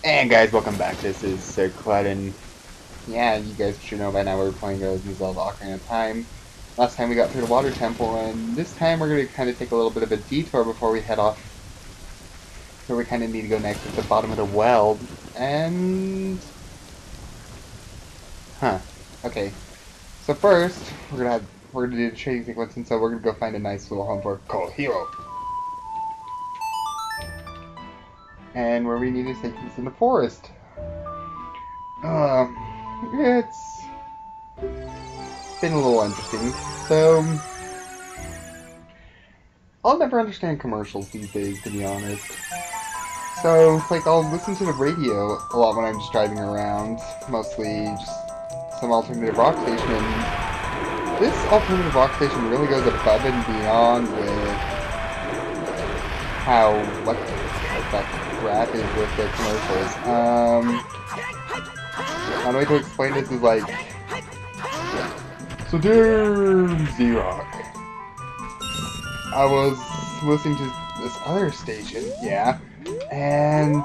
And guys, welcome back. This is SirClud, and yeah, you guys should know by now we're playing the Zelda Ocarina of Time. Last time we got through the Water Temple, and this time we're going to kind of take a little bit of a detour before we head off where we kind of need to go next at the bottom of the well. And... Huh. Okay. So first, we're gonna do the trading sequence, and so we're gonna go find a nice little home for Cole Hero. And where we need to take is in the forest. It's been a little interesting. So, I'll never understand commercials these days, to be honest. So, like, I'll listen to the radio a lot when I'm just driving around, mostly just some alternative rock station, and this alternative rock station really goes above and beyond with what that crap is with their commercials. One way to explain this is like, so dear Z-Rock, I was listening to this other station, yeah, and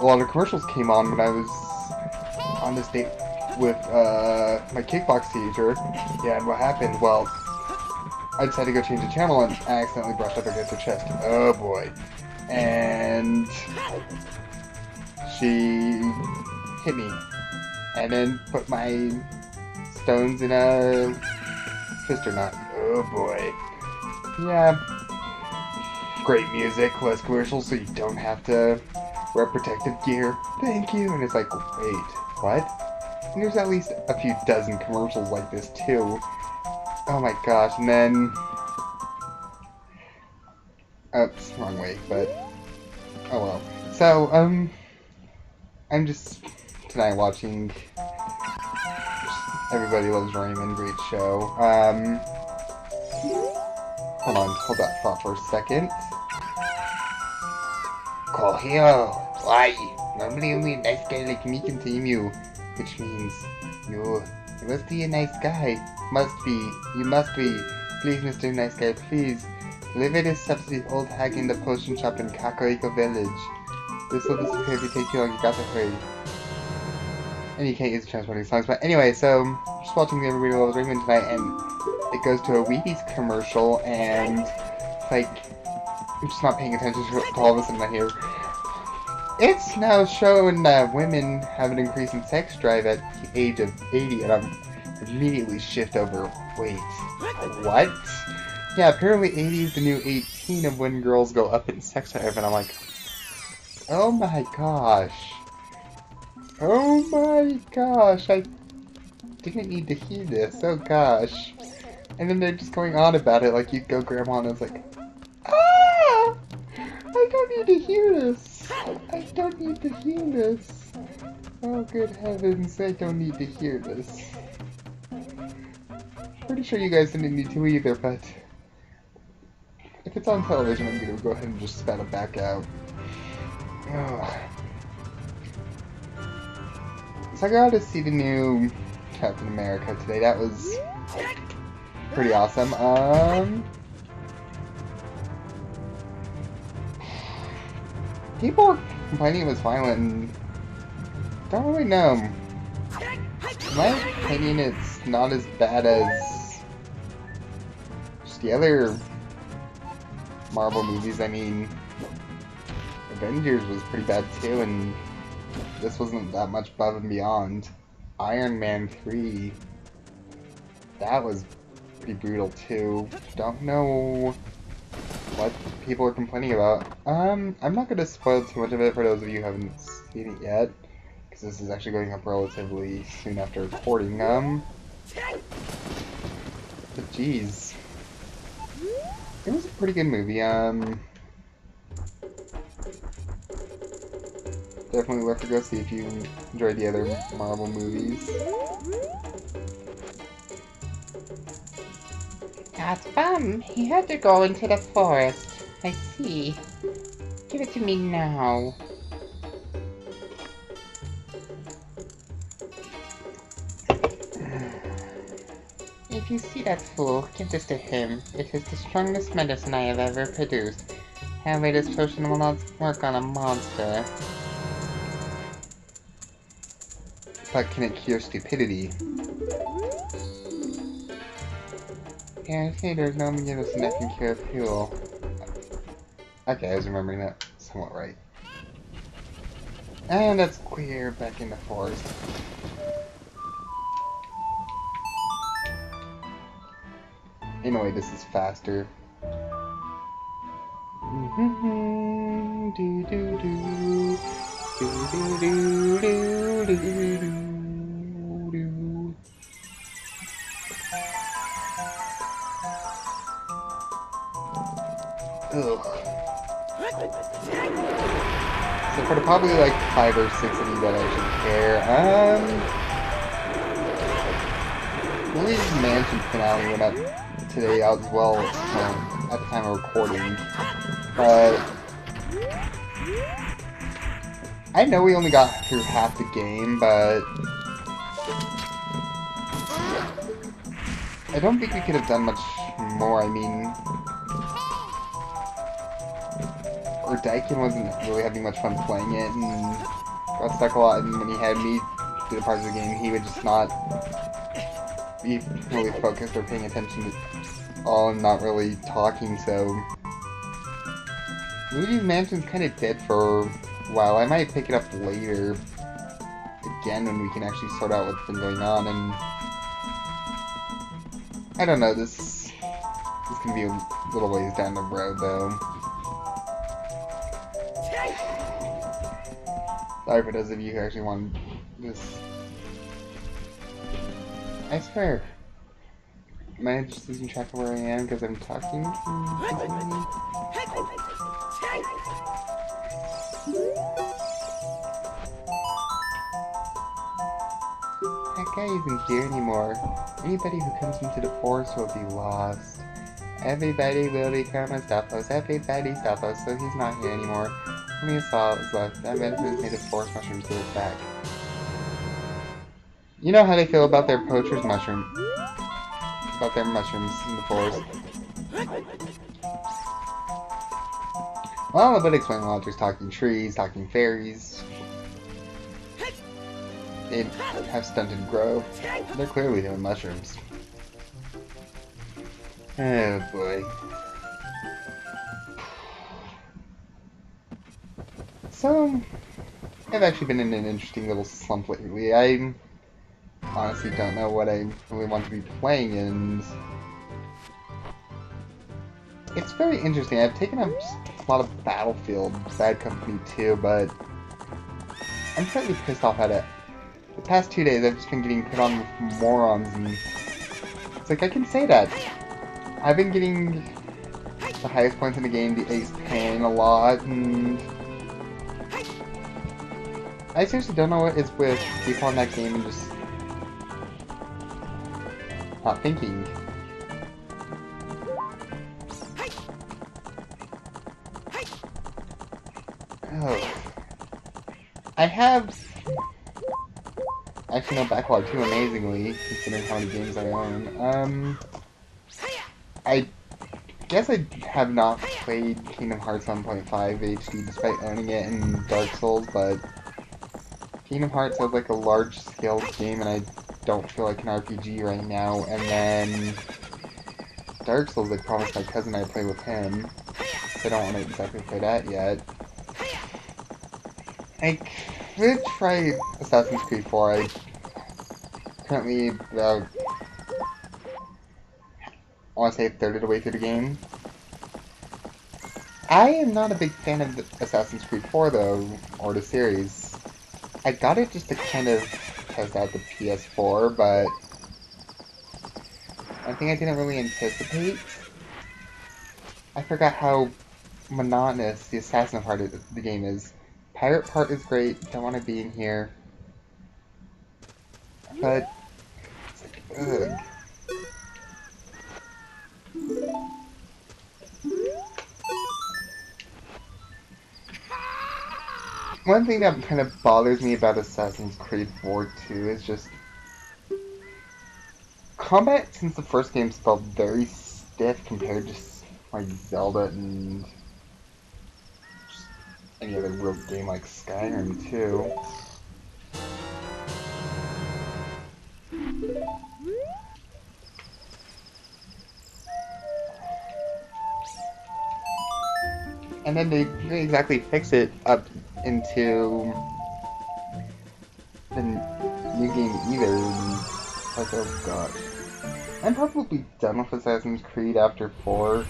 a lot of commercials came on when I was on this date with my kickbox teacher. Yeah, and what happened? Well, I decided to go change the channel and I accidentally brushed up against her chest. Oh boy. And she hit me and then put my stones in a fister knot. Oh boy. Yeah. Great music, less commercials, so you don't have to wear protective gear. Thank you. And it's like, wait, what? And there's at least a few dozen commercials like this too. Oh my gosh, and then... Oops, wrong way, but... Oh well. So, I'm just tonight watching Everybody Loves Raymond, great show. Hold that thought for a second. Call here. Why? Normally only a nice guy like me can tame you. Which means, you must be a nice guy. You must be. Please, Mr. Nice Guy, please. Deliver this stuff to the old hag in the potion shop in Kakariko Village. This will disappear if you take too long, you got to hurry. And you can't use transporting songs, but anyway, so, just watching the Everybody Loves Raymond tonight, and it goes to a Wheaties commercial, and, like, I'm just not paying attention to all of a sudden I hear, it's now shown that women have an increase in sex drive at the age of 80, and I'm immediately shift over, wait, what? Yeah, apparently 80 is the new 18 of when girls go up in sex drive, and I'm like, oh my gosh. Oh my gosh, I didn't need to hear this, oh gosh. And then they're just going on about it like you'd go grandma and I was like, ah! I don't need to hear this. I don't need to hear this. Oh good heavens, I don't need to hear this. Pretty sure you guys didn't need to either, but if it's on television, I'm gonna go ahead and just spat it back out. Ugh. So I got to see the new Captain America today. That was pretty awesome. People were complaining it was violent, and don't really know. In my opinion, it's not as bad as just the other Marvel movies. I mean, Avengers was pretty bad too, and this wasn't that much above and beyond. Iron Man 3, that was pretty brutal too. Don't know what people are complaining about. I'm not going to spoil too much of it for those of you who haven't seen it yet, because this is actually going up relatively soon after recording. But geez, it was a pretty good movie. Definitely worth to go see if you enjoyed the other Marvel movies. That's fun. He had to go into the forest. I see. Give it to me now. If you see that fool, give this to him. It is the strongest medicine I have ever produced. However, this potion will not work on a monster. but can it cure stupidity? Yeah, I say there's no medicine that can cure fuel. Okay, I was remembering that somewhat right. And that's clear back in the forest. In a way, this is faster. Ugh. So for the probably like 5 or 6 of you that actually care, Luigi's Mansion finale went up today as well, at the time of recording, but I know we only got through half the game, but I don't think we could have done much more. I mean, Daikin wasn't really having much fun playing it, and got stuck a lot, and when he had me do the parts of the game, he would just not be really focused or paying attention to all and not really talking, so Luigi's Mansion's kind of dead for a while. I might pick it up later, again, when we can actually sort out what's been going on, and I don't know, this can be a little ways down the road, though. Sorry for those of you who actually want this. I swear, am I just losing track of where I am because I'm talking? That guy isn't here anymore. Anybody who comes into the forest will be lost. Everybody will become a Stophos. Everybody Stophos, so he's not here anymore. Only a salt is left. That medicine is made of forest mushrooms to look back. You know how they feel about their poacher's mushroom. About their mushrooms in the forest. Well, but explain a lot. There's talking trees, talking fairies. They have stunted growth. They're clearly doing mushrooms. Oh boy. So, I've actually been in an interesting little slump lately. I honestly don't know what I really want to be playing, and it's very interesting. I've taken up a lot of Battlefield, Bad Company 2, but I'm slightly pissed off at it. The past 2 days I've just been getting put on with morons, and it's like, I can say that. I've been getting the highest points in the game, the ace paying a lot, and I seriously don't know what is with people in that game and just not thinking. Oh. I have actually no backlog too, amazingly, considering how many games I own. I guess I have not played Kingdom Hearts 1.5 HD despite owning it in Dark Souls, but Kingdom Hearts has like a large-scale game and I don't feel like an RPG right now, and then Dark Souls I promised my cousin I'd play with him, so I don't want to exactly play that yet. I could try Assassin's Creed 4. I currently about, I want to say, a third of the way through the game. I am not a big fan of Assassin's Creed 4 though, or the series. I got it just to kind of test out the PS4, but one thing I didn't really anticipate, I forgot how monotonous the assassin part of the game is. Pirate part is great, don't want to be in here, but it's like, ugh. One thing that kind of bothers me about Assassin's Creed 4 too is just combat since the first game felt very stiff compared to like Zelda and just any other real game like Skyrim too. And then they didn't exactly fix it up into the new game either. Like, oh gosh. I'm probably done with Assassin's Creed after 4.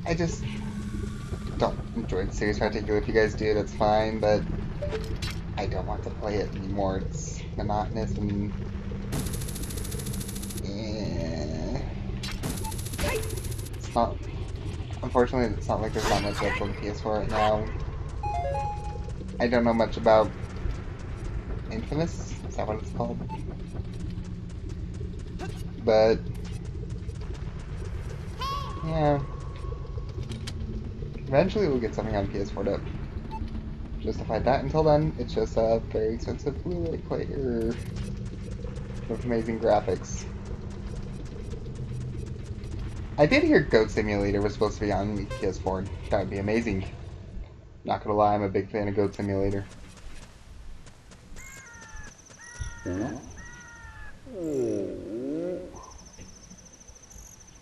I just don't enjoy the series particularly. If you guys do, that's fine, but I don't want to play it anymore. It's monotonous and... It's not... Unfortunately, it's not like there's not much left on the PS4 right now. I don't know much about Infamous, is that what it's called? But... yeah. Eventually we'll get something on PS4 to justify that. Until then, it's just a very expensive Blu-ray player with amazing graphics. I did hear Goat Simulator was supposed to be on the PS4. That would be amazing. Not gonna lie, I'm a big fan of Goat Simulator.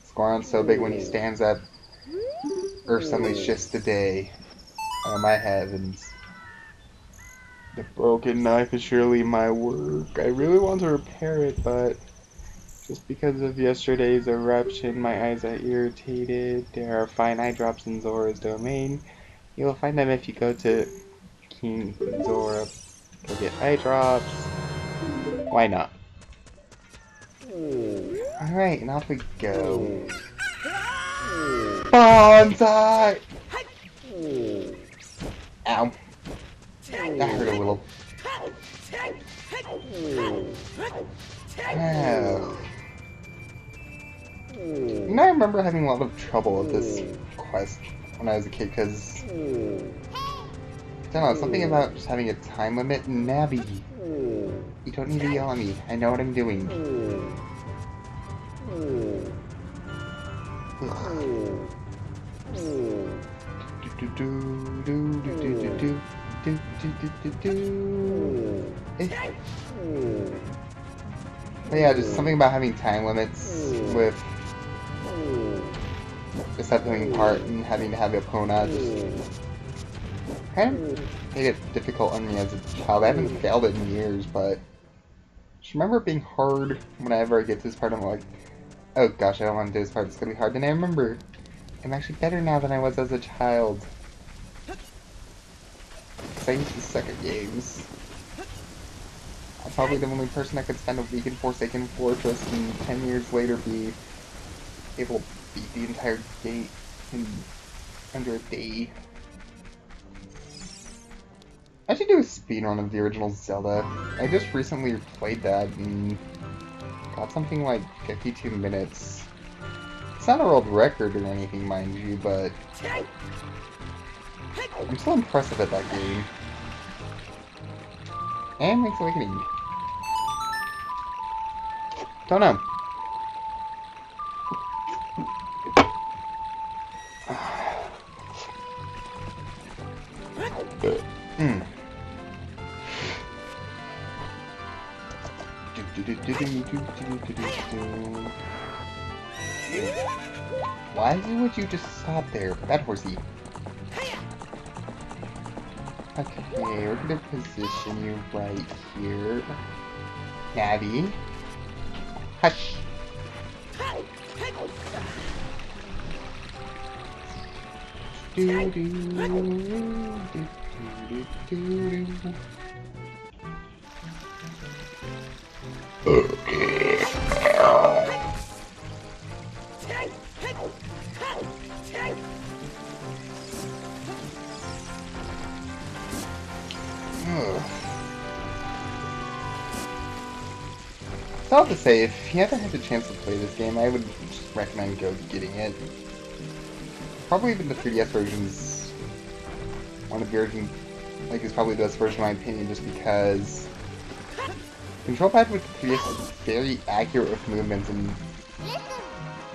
Squaron's so big when he stands up, Earth suddenly shifts today. Oh my heavens. The broken knife is surely my work. I really want to repair it, but just because of yesterday's eruption, my eyes are irritated. There are fine eye drops in Zora's domain. You will find them if you go to King Zora. Go get eye drops. Why not? Alright, and off we go. Bonsai! Ow. That hurt a little. Oh. And I remember having a lot of trouble with this quest when I was a kid, because... I don't know, something about just having a time limit. Nabby! You don't need to yell at me. I know what I'm doing. But yeah, just something about having time limits with this upcoming part and having to have Epona just kind of made it difficult on me as a child. I haven't failed it in years, but just remember it being hard whenever I get to this part. I'm like, oh gosh, I don't want to do this part, it's gonna be hard. Then I remember I'm actually better now than I was as a child. Because I used to suck at games. I'm probably the only person that could spend a week in Forsaken Fortress and 10 years later be able to beat the entire game in under a day. I should do a speedrun of the original Zelda. I just recently played that and got something like 52 minutes. It's not a world record or anything, mind you, but I'm still impressive at that game. And Link's Awakening. Don't know. Why would you just stop there? Bad horsey. Okay, we're gonna position you right here. Nabby. Hush. Do do do do do do. So I'll have to say, if you haven't had the chance to play this game, I would just recommend getting it. Probably even the 3DS version's one of the versions, like, is probably the best version in my opinion, just because control pad with the 3DS is very accurate with movements, and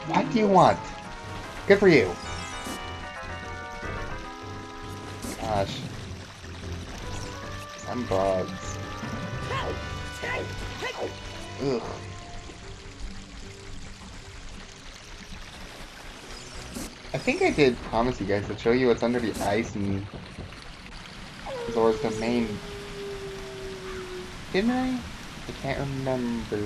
what do you want? Good for you. Gosh. Some bugs. Ugh. I think I did promise you guys to show you what's under the ice in Zora's domain. Didn't I? I can't remember.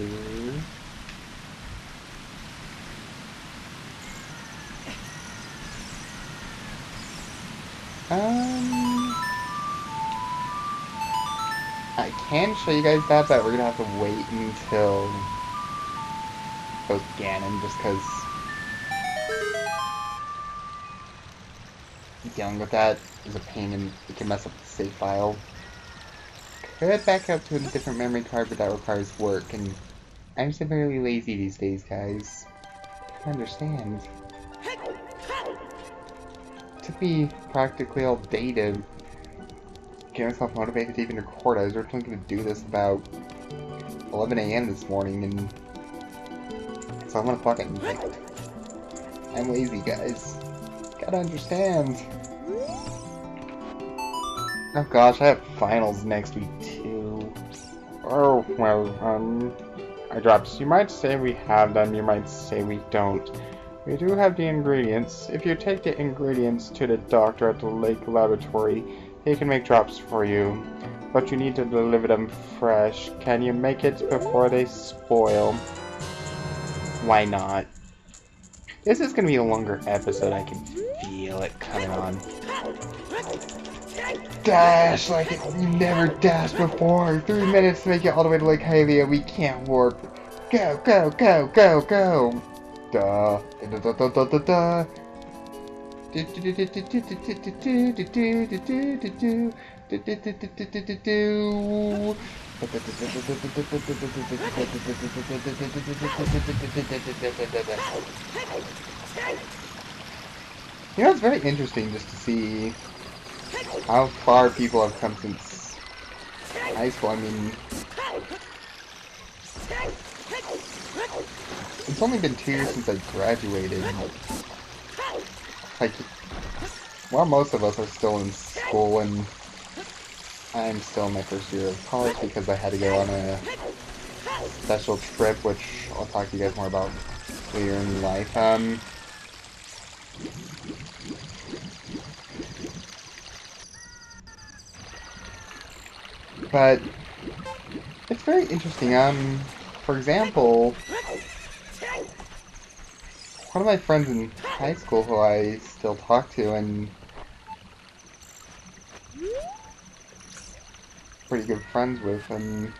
I can show you guys that, but we're gonna have to wait until post Ganon, just because dealing with that is a pain and it can mess up the save file. Could back up to a different memory card, but that requires work, and I'm severely lazy these days, guys. I understand. It took me practically all day to get myself motivated to even record. I was originally going to do this about 11 a.m. this morning, and it's 11 o'clock at night. I'm lazy, guys. Gotta understand. Oh gosh, I have finals next week too. Oh, well, eyedrops. You might say we have them, you might say we don't. We do have the ingredients. If you take the ingredients to the doctor at the lake laboratory, he can make drops for you. But you need to deliver them fresh. Can you make it before they spoil? Why not? This is gonna be a longer episode, I can feel it coming on. Dash like you never dashed before. 3 minutes to make it all the way to Lake Hylia. We can't warp. Go, go, go, go, go. Duh. Da da da da da da. You know, it's very interesting just to see how far people have come since high school. I mean, it's only been 2 years since I graduated. Like, while most of us are still in school, and I'm still in my first year of college because I had to go on a special trip, which I'll talk to you guys more about later in life. But it's very interesting. For example, one of my friends in high school who I still talk to and pretty good friends with, and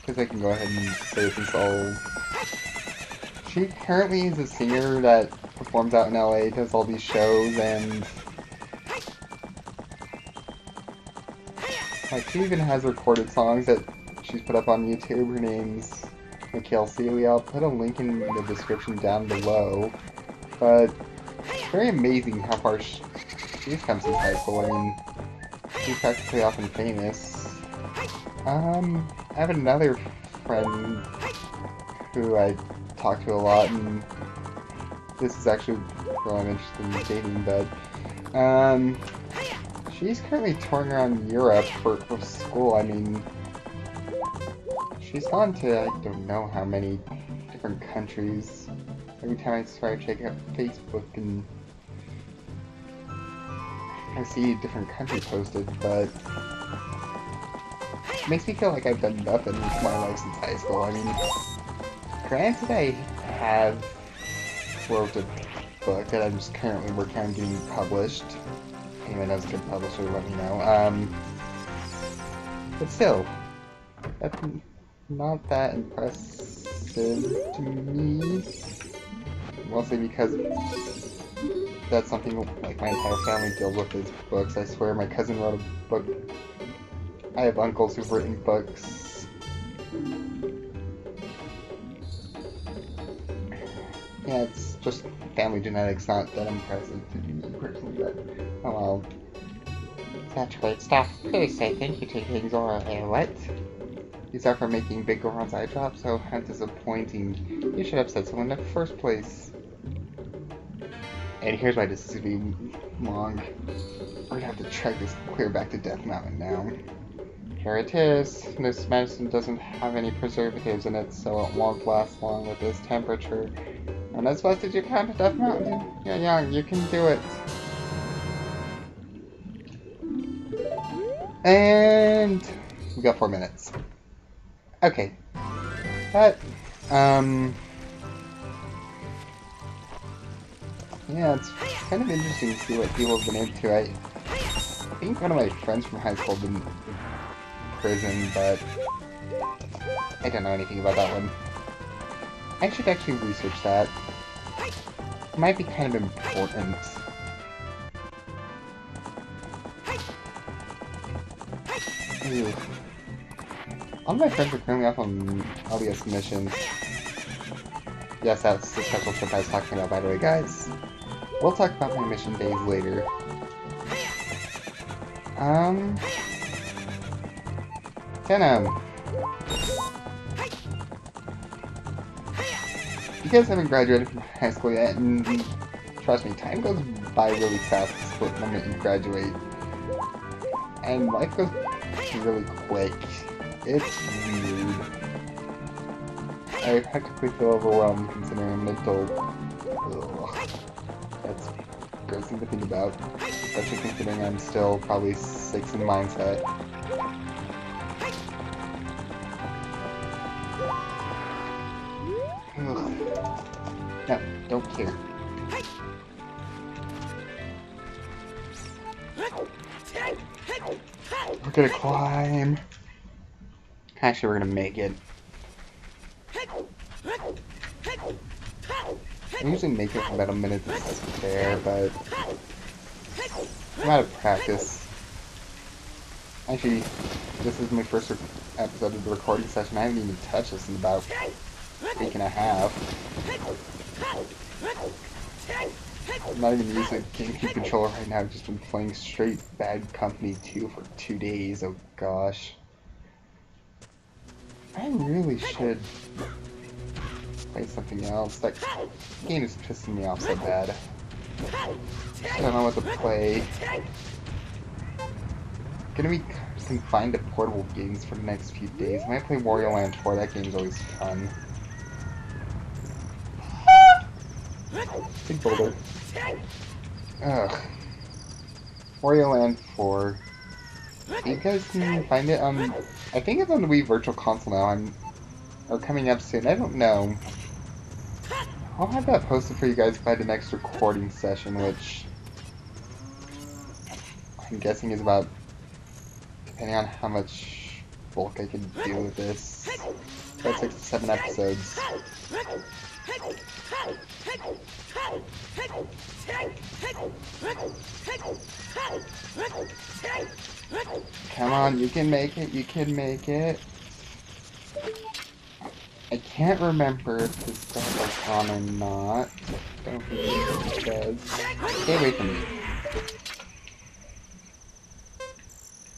because I can go ahead and say this she currently is a singer that performs out in LA, does all these shows, and like, she even has recorded songs that she's put up on YouTube. Her name's Mikhail Celia. I'll put a link in the description down below. But it's very amazing how far she's come since high school. I mean, she's practically off and famous. I have another friend who I talk to a lot, and this is actually girl I'm interested in dating, but she's currently touring around Europe for school. I mean, she's gone to I don't know how many different countries. Every time I try to check out Facebook and I see a different country posted, but it makes me feel like I've done nothing with my life since high school. I mean, granted I have wrote a book that I'm just currently working on getting published. Anyone knows a good publisher, let me know. But still, that's not that impressive to me. Mostly because that's something like my entire family deals with is books. I swear my cousin wrote a book. I have uncles who've written books. Yeah, it's just family genetics, not that impressive to me personally, but oh well. Such great stuff. Please say thank you to King Zora. What? These are for making big Goron's eye drops, so how disappointing. You should have said so in the first place. And here's why this is gonna be long. We're gonna have to trek this clear back to Death Mountain now. Here it is. This medicine doesn't have any preservatives in it, so it won't last long with this temperature. I'm not supposed to jump down to Death Mountain. You're young, you can do it. And we got 4 minutes. Okay. But, yeah, it's kind of interesting to see what people have been into. I think one of my friends from high school been in prison, but I don't know anything about that one. I should actually research that. It might be kind of important. Ew. All of my friends are currently off on LBS missions. Yes, that's the special trip I was talking about, by the way, guys. We'll talk about my mission days later. Kinda. You guys haven't graduated from high school yet, and trust me, time goes by really fast the moment you graduate. And life goes really quick. It's weird. I practically feel overwhelmed considering I'm an adult. Ugh. That's gross thing to think about. Especially considering I'm still probably 6 in mindset. Ugh. No, don't care. We're gonna climb. Actually, we're gonna make it. I usually make it for about a minute to spare, but I'm out of practice. Actually, this is my first episode of the recording session. I haven't even touched this in about a week and a half. I'm not even using a GameCube controller right now. I've just been playing straight Bad Company 2 for 2 days. Oh gosh. I really should play something else. That game is pissing me off so bad. I don't know what to play. Gonna be confined to portable games for the next few days. I might play Wario Land 4. That game's always fun. Big boulder. Ugh. Wario Land 4. You guys can find it on... I think it's on the Wii Virtual Console now. Or coming up soon. I don't know. I'll have that posted for you guys by the next recording session, which I'm guessing is about, depending on how much bulk I can do with this, about 6 to 7 episodes. Come on, you can make it, you can make it. I can't remember if this stuff is on or not. Don't think it does. Stay away from me.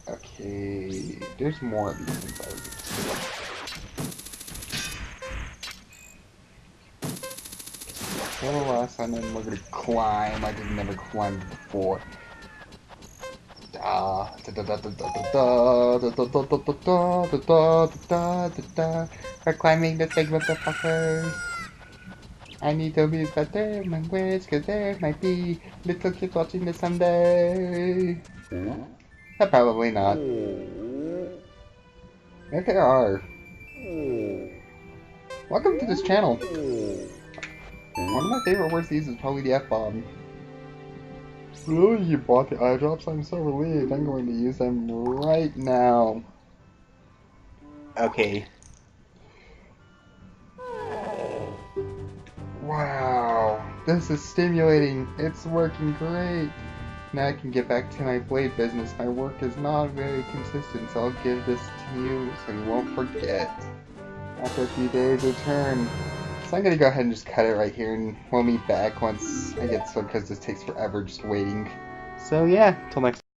Okay, there's more of these things. Kill the last one, and we're gonna climb. I just never climbed before. We're climbing this big motherfucker. I need to be better in my ways, cause there might be little kids watching this someday. Probably not. If there are. Welcome to this channel. One of my favorite words to use is probably the F-bomb. Really, you bought the eye drops? I'm so relieved. I'm going to use them right now. Okay. Wow. This is stimulating. It's working great. Now I can get back to my blade business. My work is not very consistent, so I'll give this to you so you won't forget. After a few days, return. So I'm gonna go ahead and just cut it right here, and we'll meet back once I get some, because this takes forever just waiting. So yeah, till next time.